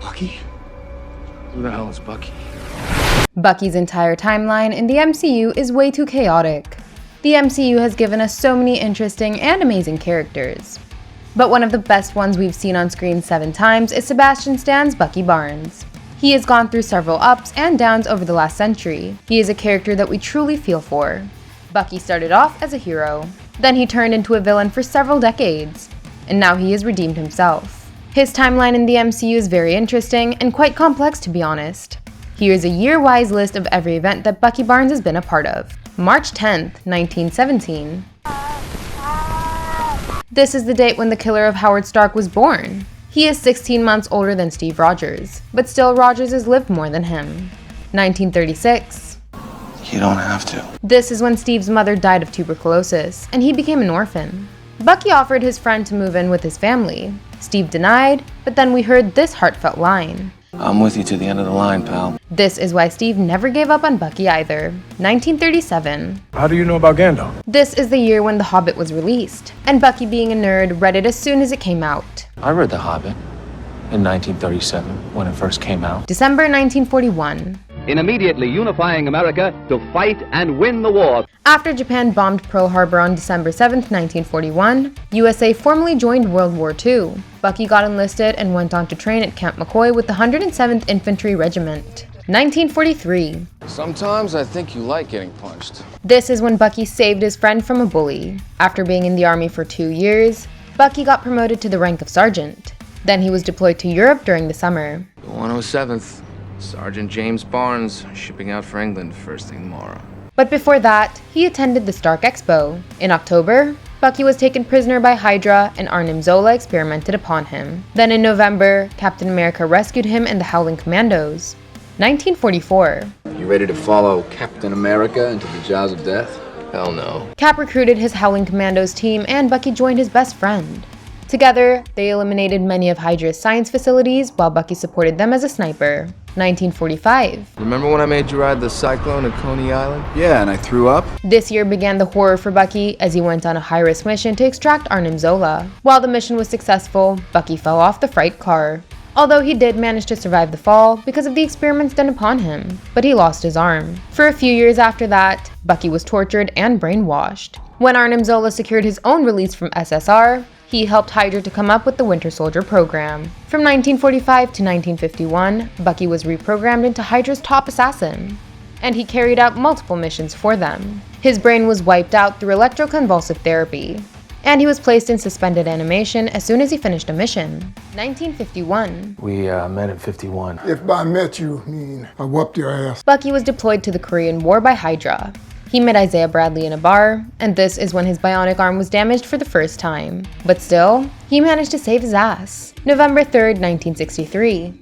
Bucky? Who the hell is Bucky? Bucky's entire timeline in the MCU is way too chaotic. The MCU has given us so many interesting and amazing characters. But one of the best ones we've seen on screen 7 times is Sebastian Stan's Bucky Barnes. He has gone through several ups and downs over the last century. He is a character that we truly feel for. Bucky started off as a hero, then he turned into a villain for several decades, and now he has redeemed himself. His timeline in the MCU is very interesting and quite complex, to be honest. Here's a year-wise list of every event that Bucky Barnes has been a part of. March 10th, 1917. This is the date when the killer of Howard Stark was born. He is 16 months older than Steve Rogers, but still Rogers has lived more than him. 1936. You don't have to. This is when Steve's mother died of tuberculosis, and he became an orphan. Bucky offered his friend to move in with his family. Steve denied, but then we heard this heartfelt line. I'm with you to the end of the line, pal. This is why Steve never gave up on Bucky either. 1937. How do you know about Gandalf? This is the year when The Hobbit was released, and Bucky, being a nerd, read it as soon as it came out. I read The Hobbit in 1937 when it first came out. December 1941. In immediately unifying America to fight and win the war. After Japan bombed Pearl Harbor on December 7, 1941, USA formally joined World War II. Bucky got enlisted and went on to train at Camp McCoy with the 107th Infantry Regiment. 1943. Sometimes I think you like getting punched. This is when Bucky saved his friend from a bully. After being in the army for 2 years, Bucky got promoted to the rank of sergeant. Then he was deployed to Europe during the summer. The 107th. Sergeant James Barnes, shipping out for England first thing tomorrow. But before that, he attended the Stark Expo. In October, Bucky was taken prisoner by HYDRA and Arnim Zola experimented upon him. Then in November, Captain America rescued him and the Howling Commandos. 1944. You ready to follow Captain America into the jaws of death? Hell no. Cap recruited his Howling Commandos team and Bucky joined his best friend. Together, they eliminated many of HYDRA's science facilities while Bucky supported them as a sniper. 1945. Remember when I made you ride the Cyclone at Coney Island? Yeah, and I threw up. This year began the horror for Bucky as he went on a high-risk mission to extract Arnim Zola. While the mission was successful, Bucky fell off the freight car. Although he did manage to survive the fall because of the experiments done upon him, but he lost his arm. For a few years after that, Bucky was tortured and brainwashed. When Arnim Zola secured his own release from SSR, he helped HYDRA to come up with the Winter Soldier program. From 1945 to 1951, Bucky was reprogrammed into HYDRA's top assassin, and he carried out multiple missions for them. His brain was wiped out through electroconvulsive therapy, and he was placed in suspended animation as soon as he finished a mission. 1951. We met in 51. If by met you mean I whooped your ass. Bucky was deployed to the Korean War by HYDRA. He met Isaiah Bradley in a bar, and this is when his bionic arm was damaged for the first time. But still, he managed to save his ass. November 3rd, 1963.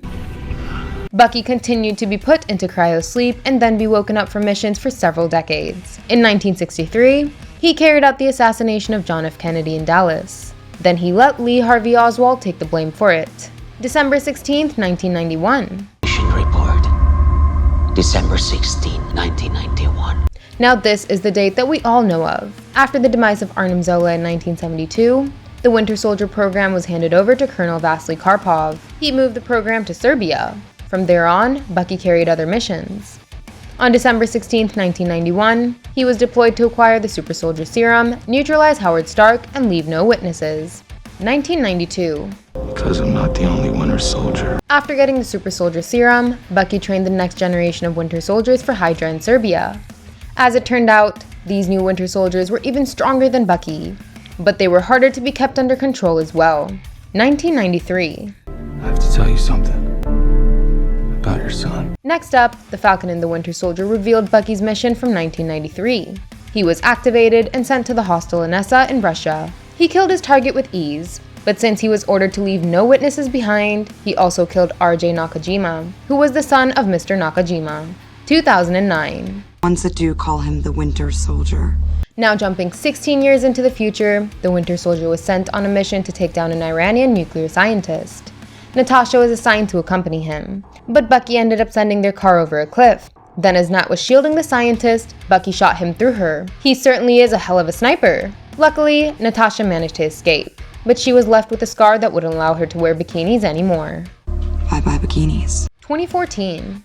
Bucky continued to be put into cryo-sleep and then be woken up for missions for several decades. In 1963, he carried out the assassination of John F. Kennedy in Dallas. Then he let Lee Harvey Oswald take the blame for it. December 16th, 1991. Mission report. December 16, 1991. Now this is the date that we all know of. After the demise of Arnim Zola in 1972, the Winter Soldier program was handed over to Colonel Vasily Karpov. He moved the program to Serbia. From there on, Bucky carried other missions. On December 16, 1991, he was deployed to acquire the Super Soldier Serum, neutralize Howard Stark, and leave no witnesses. 1992. Because I'm not the only Winter Soldier. After getting the Super Soldier Serum, Bucky trained the next generation of Winter Soldiers for HYDRA in Serbia. As it turned out, these new Winter Soldiers were even stronger than Bucky, but they were harder to be kept under control as well. 1993. I have to tell you something about your son. Next up, the Falcon and the Winter Soldier revealed Bucky's mission from 1993. He was activated and sent to the hostile Odessa in Russia. He killed his target with ease, but since he was ordered to leave no witnesses behind, he also killed R.J. Nakajima, who was the son of Mr. Nakajima. 2009. Ones that do call him the Winter Soldier. Now jumping 16 years into the future, the Winter Soldier was sent on a mission to take down an Iranian nuclear scientist. Natasha was assigned to accompany him, but Bucky ended up sending their car over a cliff. Then as Nat was shielding the scientist, Bucky shot him through her. He certainly is a hell of a sniper. Luckily, Natasha managed to escape, but she was left with a scar that wouldn't allow her to wear bikinis anymore. bye-bye bikinis. 2014.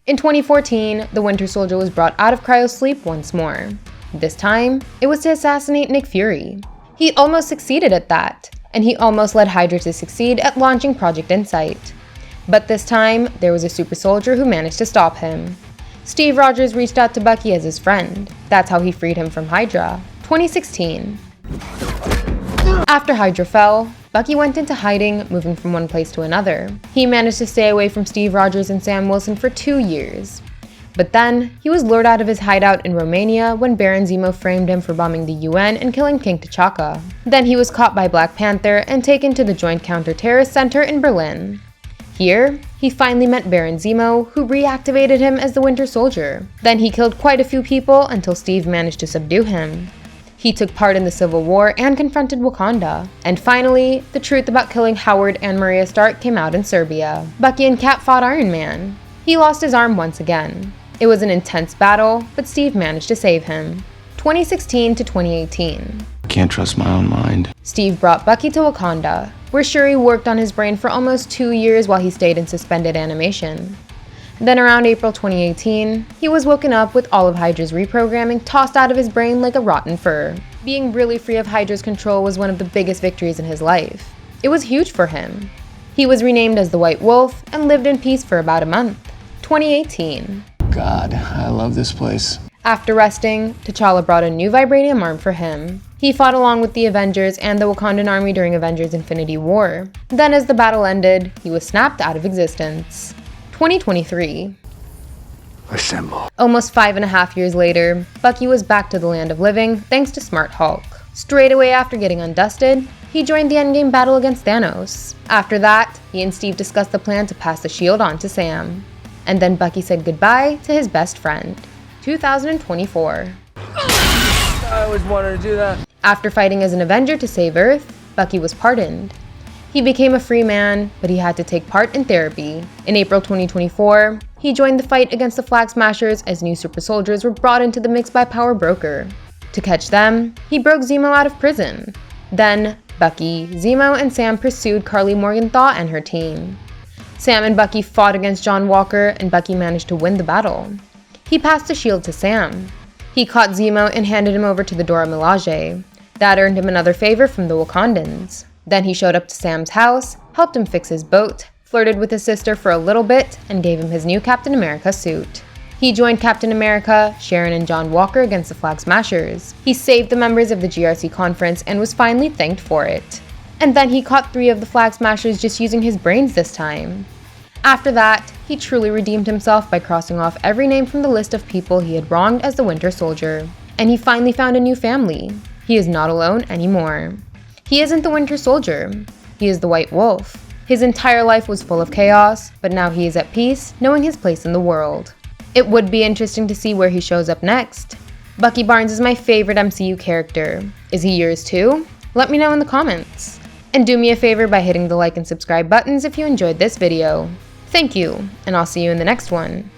In 2014, the Winter Soldier was brought out of cryosleep once more. This time, it was to assassinate Nick Fury. He almost succeeded at that, and he almost led HYDRA to succeed at launching Project Insight. But this time, there was a super soldier who managed to stop him. Steve Rogers reached out to Bucky as his friend. That's how he freed him from HYDRA. 2016. After HYDRA fell, Bucky went into hiding, moving from one place to another. He managed to stay away from Steve Rogers and Sam Wilson for 2 years. But then, he was lured out of his hideout in Romania when Baron Zemo framed him for bombing the UN and killing King T'Chaka. Then he was caught by Black Panther and taken to the Joint Counter-Terrorist Center in Berlin. Here, he finally met Baron Zemo, who reactivated him as the Winter Soldier. Then he killed quite a few people until Steve managed to subdue him. He took part in the Civil War and confronted Wakanda. And finally, the truth about killing Howard and Maria Stark came out in Serbia. Bucky and Cap fought Iron Man. He lost his arm once again. It was an intense battle, but Steve managed to save him. 2016 to 2018. I can't trust my own mind. Steve brought Bucky to Wakanda, where Shuri worked on his brain for almost 2 years while he stayed in suspended animation. Then around April 2018, he was woken up with all of HYDRA's reprogramming tossed out of his brain like a rotten fur. Being really free of HYDRA's control was one of the biggest victories in his life. It was huge for him. He was renamed as the White Wolf and lived in peace for about a month. 2018. God, I love this place. After resting, T'Challa brought a new vibranium arm for him. He fought along with the Avengers and the Wakandan army during Avengers Infinity War. Then as the battle ended, he was snapped out of existence. 2023. Assemble. Almost 5.5 years later, Bucky was back to the land of living thanks to Smart Hulk. Straight away after getting undusted, he joined the endgame battle against Thanos. After that, he and Steve discussed the plan to pass the shield on to Sam. And then Bucky said goodbye to his best friend. 2024. I always wanted to do that. After fighting as an Avenger to save Earth, Bucky was pardoned. He became a free man, but he had to take part in therapy. In April 2024, he joined the fight against the Flag Smashers as new super soldiers were brought into the mix by Power Broker. To catch them, he broke Zemo out of prison. Then, Bucky, Zemo, and Sam pursued Carly Morgenthau and her team. Sam and Bucky fought against John Walker, and Bucky managed to win the battle. He passed the shield to Sam. He caught Zemo and handed him over to the Dora Milaje. That earned him another favor from the Wakandans. Then he showed up to Sam's house, helped him fix his boat, flirted with his sister for a little bit, and gave him his new Captain America suit. He joined Captain America, Sharon, and John Walker against the Flag Smashers. He saved the members of the GRC conference and was finally thanked for it. And then he caught 3 of the Flag Smashers just using his brains this time. After that, he truly redeemed himself by crossing off every name from the list of people he had wronged as the Winter Soldier. And he finally found a new family. He is not alone anymore. He isn't the Winter Soldier. He is the White Wolf. His entire life was full of chaos, but now he is at peace, knowing his place in the world. It would be interesting to see where he shows up next. Bucky Barnes is my favorite MCU character. Is he yours too? Let me know in the comments. And do me a favor by hitting the like and subscribe buttons if you enjoyed this video. Thank you, and I'll see you in the next one.